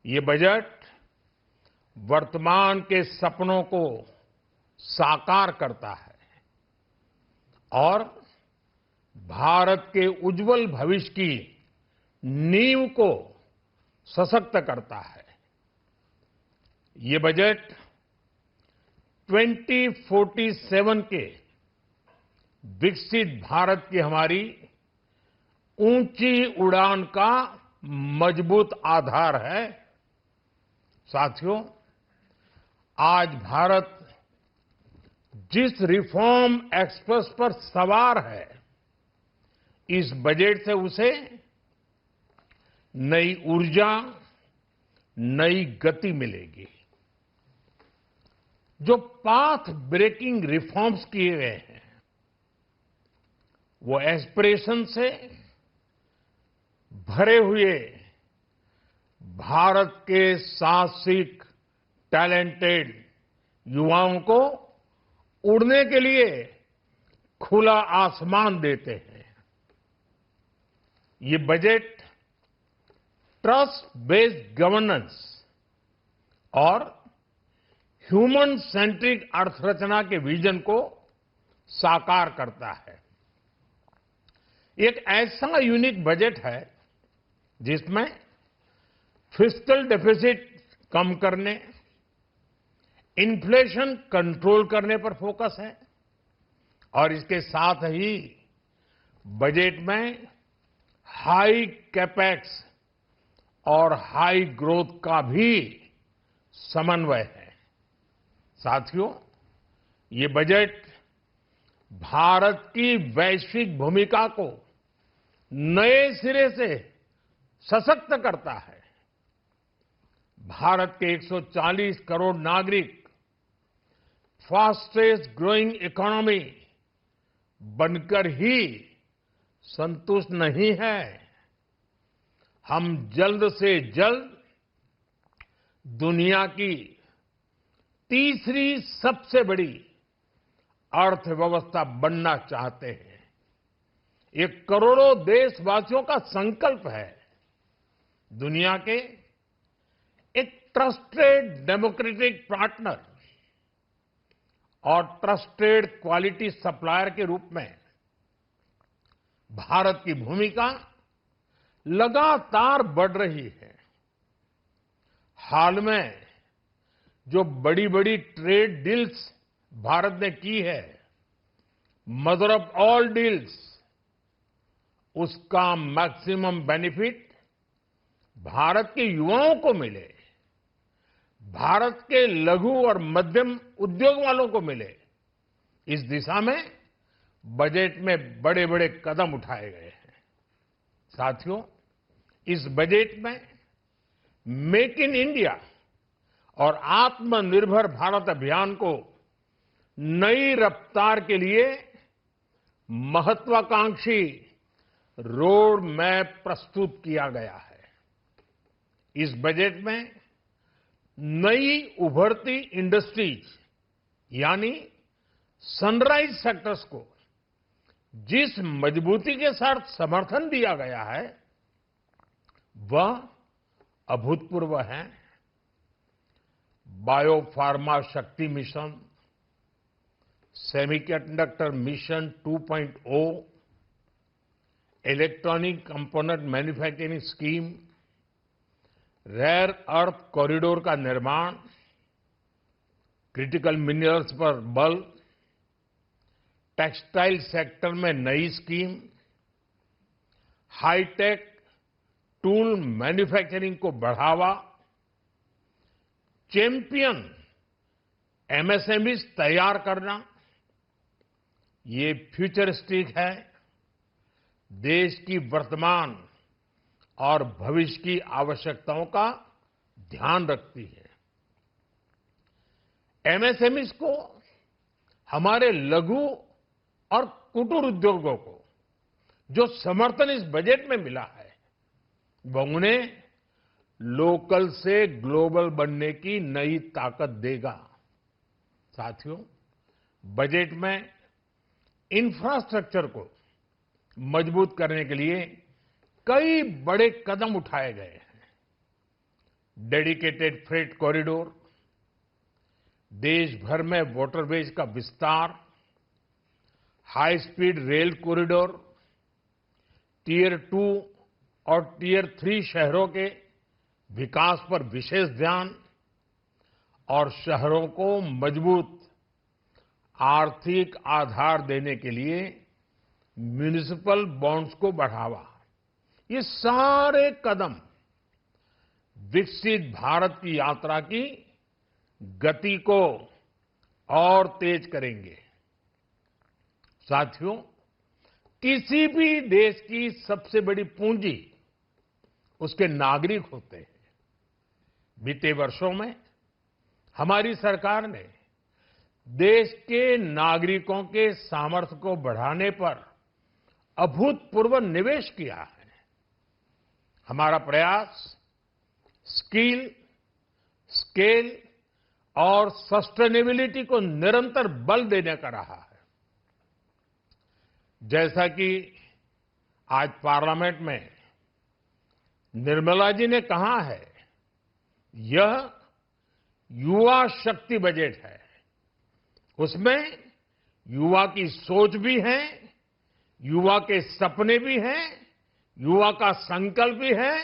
ये बजट वर्तमान के सपनों को साकार करता है और भारत के उज्जवल भविष्य की नींव को सशक्त करता है। ये बजट 2047 के विकसित भारत की हमारी ऊंची उड़ान का मजबूत आधार है। साथियों, आज भारत जिस रिफॉर्म एक्सप्रेस पर सवार है, इस बजट से उसे नई ऊर्जा, नई गति मिलेगी। जो पाथ ब्रेकिंग रिफॉर्म्स किए गए हैं, वो एस्पिरेशन से भरे हुए भारत के साहसिक, टैलेंटेड युवाओं को उड़ने के लिए खुला आसमान देते हैं। ये बजट ट्रस्ट बेस्ड गवर्नेंस और ह्यूमन सेंट्रिक अर्थरचना के विजन को साकार करता है। एक ऐसा यूनिक बजट है जिसमें फिस्कल डेफिसिट कम करने, इन्फ्लेशन कंट्रोल करने पर फोकस है और इसके साथ ही बजट में हाई कैपेक्स और हाई ग्रोथ का भी समन्वय है। साथियों, ये बजट भारत की वैश्विक भूमिका को नए सिरे से सशक्त करता है। भारत के 140 करोड़ नागरिक फास्टेस्ट ग्रोइंग इकोनॉमी बनकर ही संतुष्ट नहीं है। हम जल्द से जल्द दुनिया की तीसरी सबसे बड़ी अर्थव्यवस्था बनना चाहते हैं। ये करोड़ों देशवासियों का संकल्प है। दुनिया के एक ट्रस्टेड डेमोक्रेटिक पार्टनर और ट्रस्टेड क्वालिटी सप्लायर के रूप में भारत की भूमिका लगातार बढ़ रही है। हाल में जो बड़ी बड़ी ट्रेड डील्स भारत ने की है, मदर ऑफ ऑल डील्स, उसका मैक्सिमम बेनिफिट भारत के युवाओं को मिले, भारत के लघु और मध्यम उद्योग वालों को मिले। इस दिशा में बजट में बड़े बड़े कदम उठाए गए हैं। साथियों, इस बजट में मेक इन इंडिया और आत्मनिर्भर भारत अभियान को नई रफ्तार के लिए महत्वाकांक्षी रोड मैप प्रस्तुत किया गया है। इस बजट में नई उभरती इंडस्ट्रीज यानी सनराइज सेक्टर्स को जिस मजबूती के साथ समर्थन दिया गया है, वह अभूतपूर्व है। बायो फार्मा शक्ति mission, semiconductor mission 2.0, electronic component manufacturing scheme, rare earth corridor का निर्माण, क्रिटिकल मिनरल्स पर बल, टेक्सटाइल सेक्टर में नई स्कीम, हाईटेक टूल मैन्युफैक्चरिंग को बढ़ावा, चैंपियन एमएसएमईज तैयार करना, ये फ्यूचरिस्टिक है, देश की वर्तमान और भविष्य की आवश्यकताओं का ध्यान रखती है। एमएसएमईज को, हमारे लघु और कुटीर उद्योगों को जो समर्थन इस बजट में मिला है, वह उन्हें लोकल से ग्लोबल बनने की नई ताकत देगा। साथियों, बजट में इंफ्रास्ट्रक्चर को मजबूत करने के लिए कई बड़े कदम उठाए गए हैं। डेडिकेटेड फ्रेट कॉरिडोर, देश भर में वाटरवेज का विस्तार, high speed rail corridor, tier 2 और टियर 3 शहरों के विकास पर विशेष ध्यान और शहरों को मजबूत आर्थिक आधार देने के लिए म्युनिसिपल बॉन्ड्स को बढ़ावा, ये सारे कदम विकसित भारत की यात्रा की गति को और तेज करेंगे। साथियों, किसी भी देश की सबसे बड़ी पूंजी उसके नागरिक होते हैं। बीते वर्षों में हमारी सरकार ने देश के नागरिकों के सामर्थ्य को बढ़ाने पर अभूतपूर्व निवेश किया है। हमारा प्रयास स्किल, स्केल और सस्टेनेबिलिटी को निरंतर बल देने का रहा है। जैसा कि आज पार्लियामेंट में निर्मला जी ने कहा है, यह युवा शक्ति बजट है। उसमें युवा की सोच भी है, युवा के सपने भी हैं, युवा का संकल्प भी है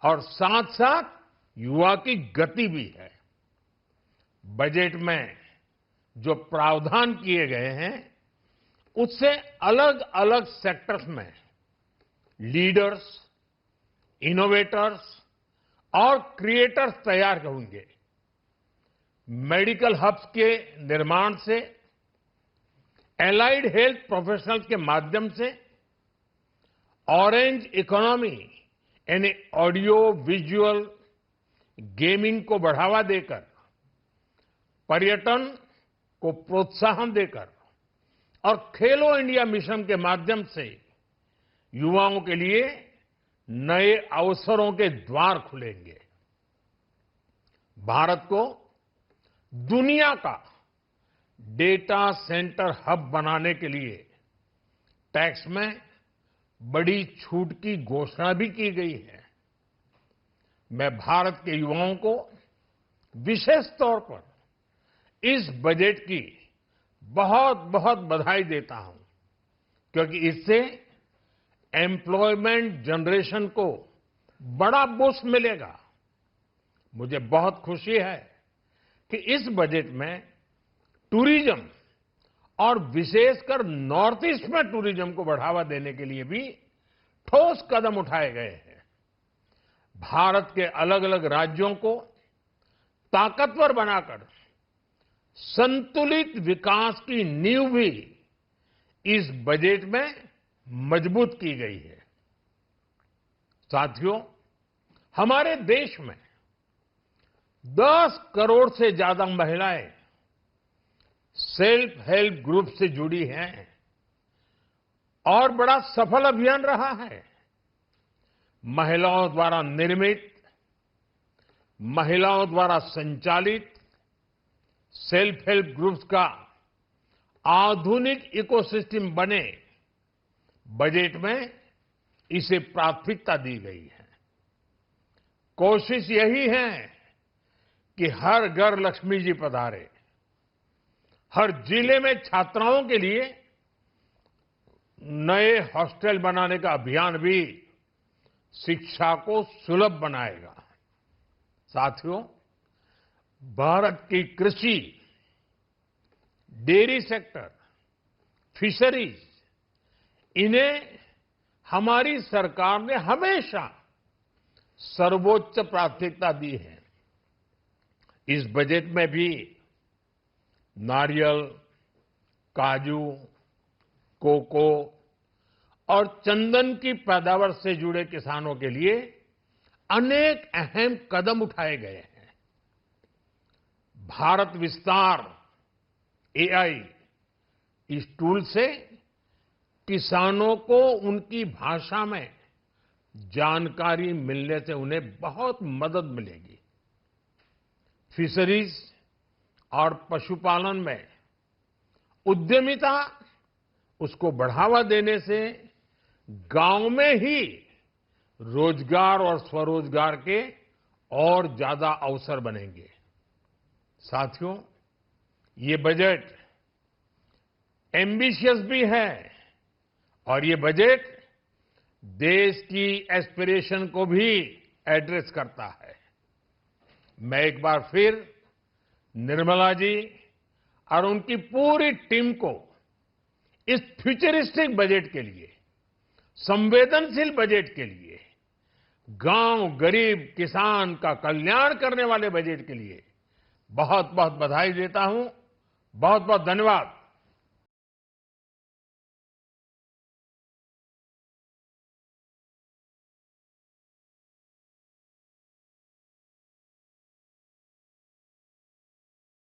और साथ साथ युवा की गति भी है। बजट में जो प्रावधान किए गए हैं, उससे अलग अलग सेक्टर्स में लीडर्स, इनोवेटर्स और क्रिएटर्स तैयार होंगे। मेडिकल हब्स के निर्माण से, एलाइड हेल्थ प्रोफेशनल्स के माध्यम से, ऑरेंज इकोनॉमी यानी ऑडियो विजुअल गेमिंग को बढ़ावा देकर, पर्यटन को प्रोत्साहन देकर और खेलो इंडिया मिशन के माध्यम से युवाओं के लिए नए अवसरों के द्वार खुलेंगे। भारत को दुनिया का डेटा सेंटर हब बनाने के लिए टैक्स में बड़ी छूट की घोषणा भी की गई है। मैं भारत के युवाओं को विशेष तौर पर इस बजट की बहुत बहुत बधाई देता हूं, क्योंकि इससे एम्प्लॉयमेंट जनरेशन को बड़ा बूस्ट मिलेगा। मुझे बहुत खुशी है कि इस बजट में टूरिज्म और विशेषकर नॉर्थ ईस्ट में टूरिज्म को बढ़ावा देने के लिए भी ठोस कदम उठाए गए हैं। भारत के अलग अलग राज्यों को ताकतवर बनाकर संतुलित विकास की नींव भी इस बजट में मजबूत की गई है। साथियों, हमारे देश में 10 करोड़ से ज्यादा महिलाएं सेल्फ हेल्प ग्रुप से जुड़ी हैं और बड़ा सफल अभियान रहा है। महिलाओं द्वारा निर्मित, महिलाओं द्वारा संचालित सेल्फ हेल्प ग्रुप्स का आधुनिक इकोसिस्टम बने, बजट में इसे प्राथमिकता दी गई है। कोशिश यही है कि हर घर लक्ष्मी जी पधारे। हर जिले में छात्राओं के लिए नए हॉस्टल बनाने का अभियान भी शिक्षा को सुलभ बनाएगा। साथियों, भारत की कृषि, डेयरी सेक्टर, फिशरीज, इन्हें हमारी सरकार ने हमेशा सर्वोच्च प्राथमिकता दी है। इस बजट में भी नारियल, काजू, कोको और चंदन की पैदावार से जुड़े किसानों के लिए अनेक अहम कदम उठाए गए हैं। भारत विस्तार एआई, इस टूल से किसानों को उनकी भाषा में जानकारी मिलने से उन्हें बहुत मदद मिलेगी। फिशरीज और पशुपालन में उद्यमिता, उसको बढ़ावा देने से गांव में ही रोजगार और स्वरोजगार के और ज्यादा अवसर बनेंगे। साथियों, ये बजट एम्बिशियस भी है और ये बजट देश की एस्पिरेशन को भी एड्रेस करता है। मैं एक बार फिर निर्मला जी और उनकी पूरी टीम को इस फ्यूचरिस्टिक बजट के लिए, संवेदनशील बजट के लिए, गांव, गरीब, किसान का कल्याण करने वाले बजट के लिए बहुत बहुत बधाई देता हूं। बहुत बहुत धन्यवाद।